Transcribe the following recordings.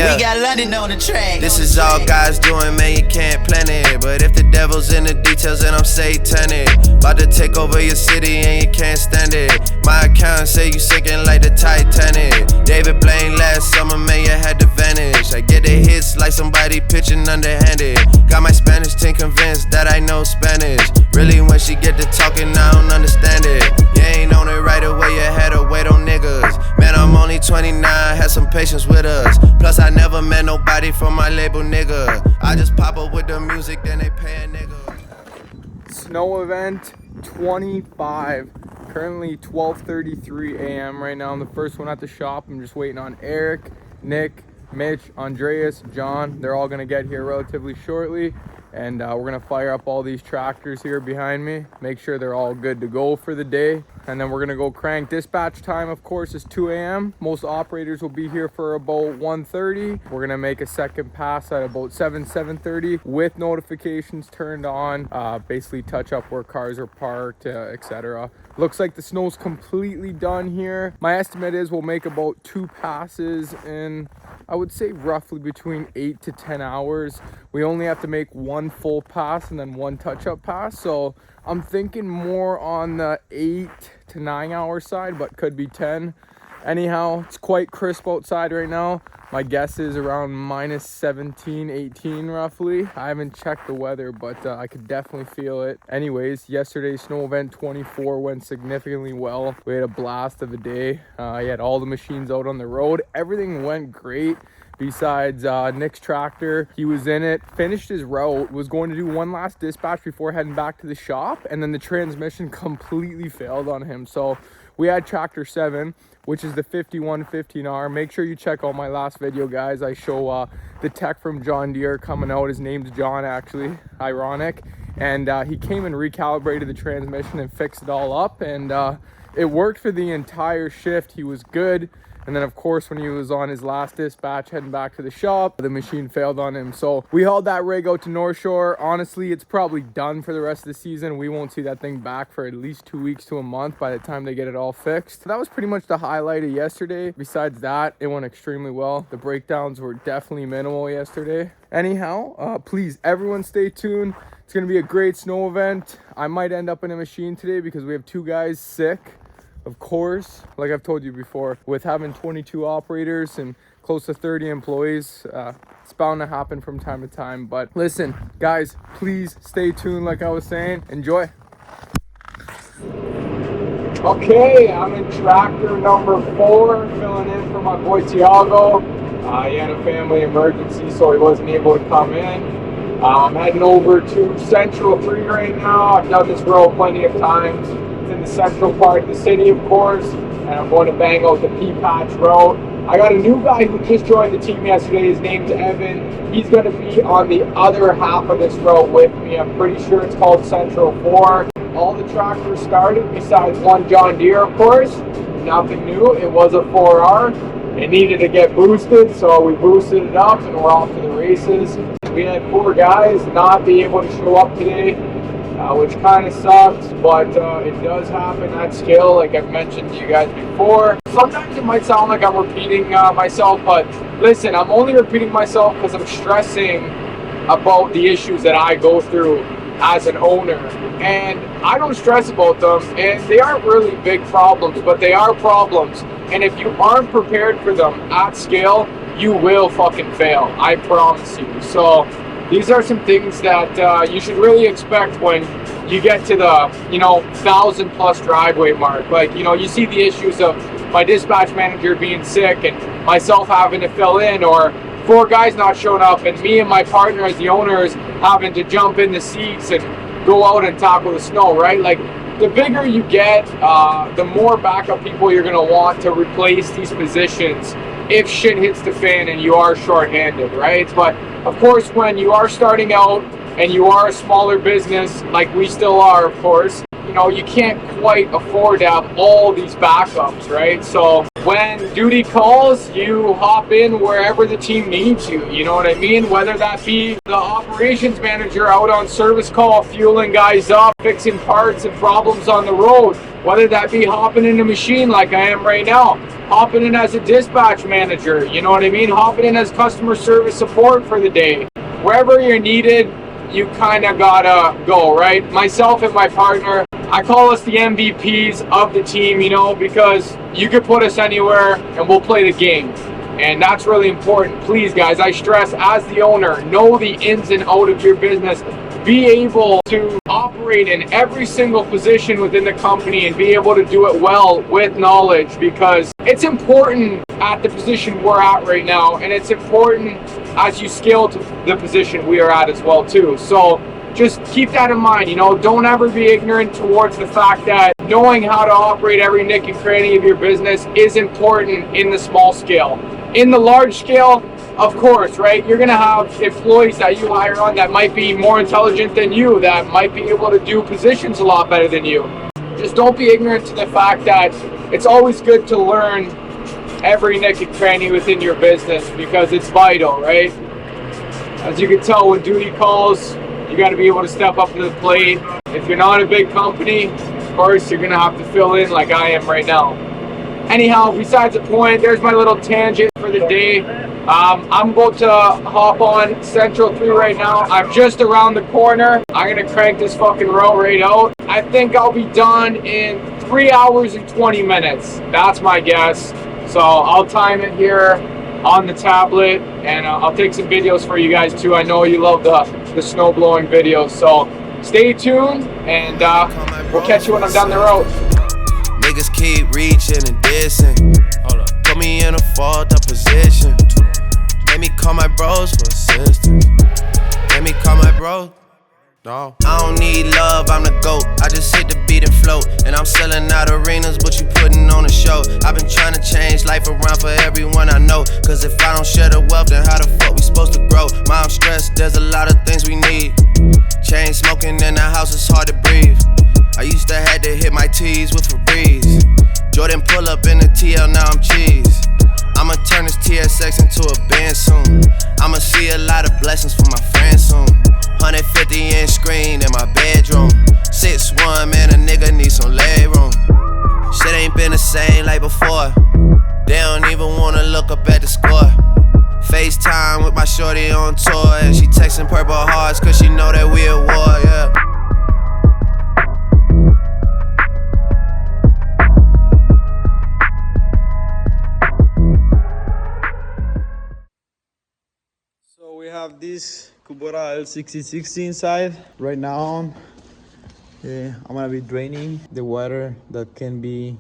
Yeah. We got London on the track. This is all God's doing, man, you can't plan it. But if the devil's in the details, then I'm satanic. About to take over your city and you can't stand it. My accountant say you sinking like the Titanic. David Blaine last summer, man, you had to vanish. I get the hits like somebody pitching underhanded. Got my Spanish team convinced that I know Spanish. Really, when she get to talking, I don't understand it. You ain't on it right away, you had to wait on niggas. Man, I'm only 29, had some patience with us. Plus, I never met nobody from my label, nigga. I just pop up with the music, then they pay a nigga. Snow event 25. Currently 12:33 a.m. right now. I'm the first one at the shop. I'm just waiting on Eric, Nick, Mitch, Andreas, John. They're all gonna get here relatively shortly. And we're gonna fire up all these tractors here behind me, make sure they're all good to go for the day, and then we're gonna go crank. Dispatch time, of course, is 2 a.m. Most operators will be here for about 1:30. We're gonna make a second pass at about 7:30 with notifications turned on, basically touch up where cars are parked, etc. Looks like the snow's completely done here. My estimate is we'll make about 2 passes in, I would say, roughly between 8 to 10 hours. We only have to make 1 full pass and then 1 touch-up pass. So I'm thinking more on the 8 to 9 hour side, but could be 10. Anyhow, it's quite crisp outside right now. My guess is around minus 17, 18 roughly. I haven't checked the weather, but I could definitely feel it. Anyways, yesterday's snow event 24 went significantly well. We had a blast of a day. I had all the machines out on the road. Everything went great. Besides Nick's tractor, he was in it, finished his route, was going to do one last dispatch before heading back to the shop, and then the transmission completely failed on him. So we had tractor 7, which is the 5115R. Make sure you check out my last video, guys. I show the tech from John Deere coming out. His name's John, actually, ironic. And he came and recalibrated the transmission and fixed it all up, and it worked for the entire shift. He was good. And then, of course, when he was on his last dispatch heading back to the shop, the machine failed on him. So we hauled that rig out to North Shore. Honestly, it's probably done for the rest of the season. We won't see that thing back for at least 2 weeks to a month by the time they get it all fixed. That was pretty much the highlight of yesterday. Besides that, it went extremely well. The breakdowns were definitely minimal yesterday. Anyhow, please, everyone stay tuned. It's going to be a great snow event. I might end up in a machine today because we have 2 guys sick. Of course, like I've told you before, with having 22 operators and close to 30 employees, it's bound to happen from time to time. But listen, guys, please stay tuned. Like I was saying, enjoy. Okay, I'm in tractor number 4, filling in for my boy Tiago. He had a family emergency, so he wasn't able to come in. I'm heading over to Central 3 right now. I've done this road plenty of times. In the central part of the city, of course, and I'm going to bang out the P-Patch road. I got a new guy who just joined the team yesterday. His name's Evan. He's going to be on the other half of this road with me. I'm pretty sure it's called Central 4. All the tractors started besides one John Deere, of course. Nothing new. It was a 4R. It needed to get boosted, so we boosted it up and we're off to the races. We had 4 guys not be able to show up today, which kind of sucks, but it does happen at scale, like I've mentioned to you guys before. Sometimes it might sound like I'm repeating myself, but listen, I'm only repeating myself because I'm stressing about the issues that I go through as an owner. And I don't stress about them, and they aren't really big problems, but they are problems. And if you aren't prepared for them at scale, you will fucking fail, I promise you. So these are some things that you should really expect when you get to the, 1,000+ driveway mark. Like, you see the issues of my dispatch manager being sick and myself having to fill in, or 4 guys not showing up and me and my partner as the owners having to jump in the seats and go out and tackle the snow, right? Like, the bigger you get, the more backup people you're gonna want to replace these positions if shit hits the fan and you are short-handed, right? But of course, when you are starting out and you are a smaller business, like we still are, of course, you can't quite afford to have all these backups, right? So when duty calls, you hop in wherever the team needs you, you know what I mean? Whether that be the operations manager out on service call, fueling guys up, fixing parts and problems on the road, whether that be hopping in a machine like I am right now. hopping in as a dispatch manager, you know what I mean? Hopping in as customer service support for the day. Wherever you're needed, you kind of gotta go, right? Myself and my partner, I call us the MVPs of the team, you know, because you could put us anywhere and we'll play the game. And that's really important. Please, guys, I stress, as the owner, know the ins and outs of your business. Be able to operate in every single position within the company and be able to do it well with knowledge, because it's important at the position we're at right now, and it's important as you scale to the position we are at as well too. So just keep that in mind, you know, don't ever be ignorant towards the fact that knowing how to operate every nick and cranny of your business is important in the small scale. In the large scale, of course, right, you're gonna have employees that you hire on that might be more intelligent than you, that might be able to do positions a lot better than you. Just don't be ignorant to the fact that it's always good to learn every nick and cranny within your business, because it's vital, right? As you can tell, when duty calls, you got to be able to step up to the plate. If you're not a big company, of course, you're gonna have to fill in like I am right now. Anyhow, besides the point, there's my little tangent for the day. I'm about to hop on Central 3 right now. I'm just around the corner. I'm gonna crank this fucking route right out. I think I'll be done in 3 hours and 20 minutes. That's my guess. So I'll time it here on the tablet, and I'll take some videos for you guys too. I know you love the snow blowing videos, so stay tuned, and we'll catch you when I'm down the road. Niggas keep reaching and dissing. Put me in a fault up position. Made me call my bros for assistance. Made me call my bros. No, I don't need love, I'm the GOAT. I just hit the beat and float. And I'm selling out arenas, but you putting on a show. I've been trying to change life around for everyone I know. Cause if I don't share the wealth, then how the fuck we supposed to grow? Mom stressed, there's a lot of things we need. Chain smoking in the house, it's hard to breathe. I used to had to hit my T's with Febreze. Jordan pull up in the TL, now I'm cheese. I'ma turn this TSX into a band soon. I'ma see a lot of blessings for my friends soon. 150-inch screen in my bedroom. 6'1", man, a nigga need some leg room. Shit ain't been the same like before. They don't even wanna look up at the score. FaceTime with my shorty on tour, and she texting purple hearts cause she know that we at war, yeah. So we have this Kubota L6060 inside. Right now, I'm gonna be draining the water that can be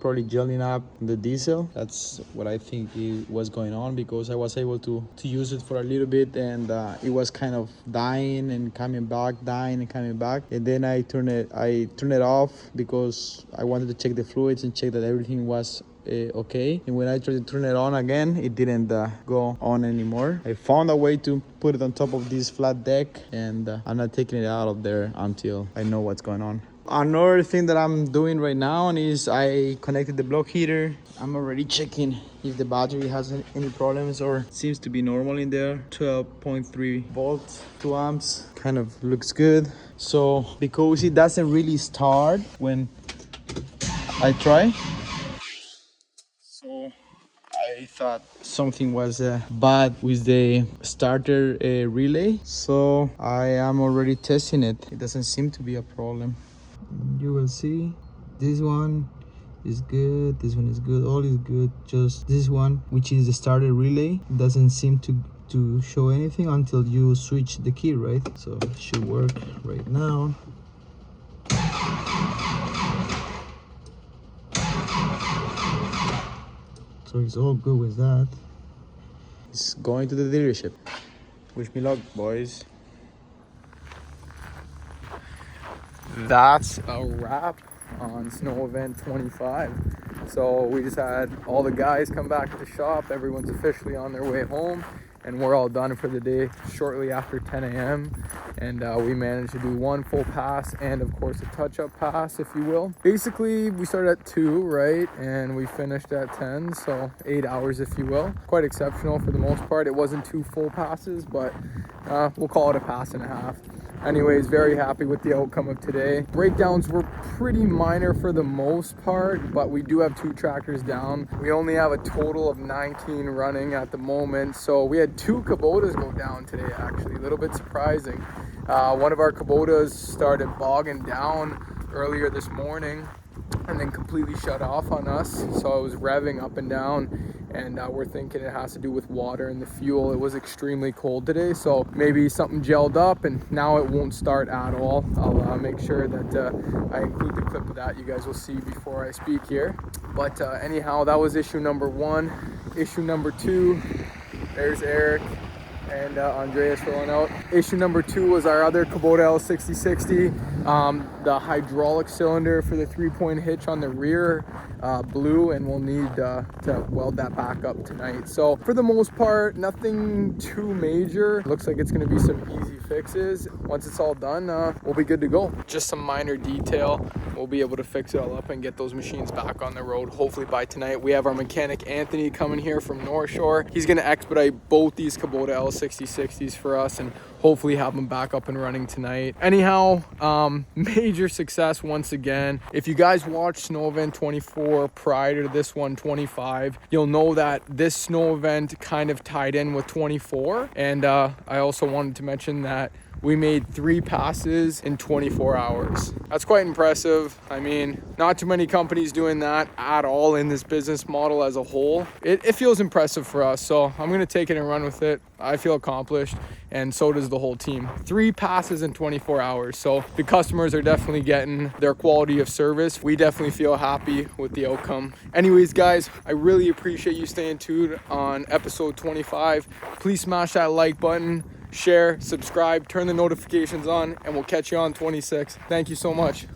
probably gelling up the diesel. That's what I think was going on, because I was able to use it for a little bit, and it was kind of dying and coming back, dying and coming back. And then I turned it off because I wanted to check the fluids and check that everything was okay. And when I tried to turn it on again, it didn't go on anymore. I found a way to put it on top of this flat deck, and I'm not taking it out of there until I know what's going on. Another thing that I'm doing right now is I connected the block heater. I'm already checking if the battery has any problems, or seems to be normal in there. 12.3 volts, 2 amps, kind of looks good. So because it doesn't really start when I try, so I thought something was bad with the starter relay. So I am already testing it. It doesn't seem to be a problem. You will see this one is good, this one is good, all is good. Just this one, which is the starter relay, doesn't seem to show anything until you switch the key, right? So it should work right now. So it's all good with that. It's going to the dealership. Wish me luck, boys. That's a wrap on snow event 25. So we just had all the guys come back to the shop. Everyone's officially on their way home, and we're all done for the day shortly after 10 a.m. And we managed to do one full pass and of course a touch-up pass, if you will. Basically we started at 2, right, and we finished at 10, so 8 hours, if you will. Quite exceptional for the most part. It wasn't 2 full passes, but we'll call it a pass and a half. anyways, very happy with the outcome of today. Breakdowns were pretty minor for the most part, but we do have 2 tractors down. We only have a total of 19 running at the moment, so we had 2 Kubotas go down today, actually. A little bit surprising. One of our Kubotas started bogging down earlier this morning and then completely shut off on us, so it was revving up and down, and we're thinking it has to do with water and the fuel. It was extremely cold today, so maybe something gelled up and now it won't start at all. I'll make sure that I include the clip of that you guys will see before I speak here. But anyhow, that was issue number 1. Issue number 2, there's Eric and Andreas rolling out. Issue number 2 was our other Kubota L6060. The hydraulic cylinder for the 3-point hitch on the rear blew, and we'll need to weld that back up tonight. So for the most part, nothing too major. Looks like it's going to be some easy fixes. Once it's all done, we'll be good to go. Just some minor detail. We'll be able to fix it all up and get those machines back on the road hopefully by tonight. We have our mechanic Anthony coming here from North Shore. He's going to expedite both these Kubota L6060s for us and hopefully have them back up and running tonight. Anyhow, major success once again. If you guys watched snow event 24 prior to this one, 25, you'll know that this snow event kind of tied in with 24. And I also wanted to mention that we made 3 passes in 24 hours. That's quite impressive. I mean, not too many companies doing that at all in this business model as a whole. It feels impressive for us, so I'm gonna take it and run with it. I feel accomplished, and so does the whole team. 3 passes in 24 hours. So the customers are definitely getting their quality of service. We definitely feel happy with the outcome. Anyways, guys, I really appreciate you staying tuned on episode 25. Please smash that like button, share, subscribe, turn the notifications on, and we'll catch you on 26. Thank you so much.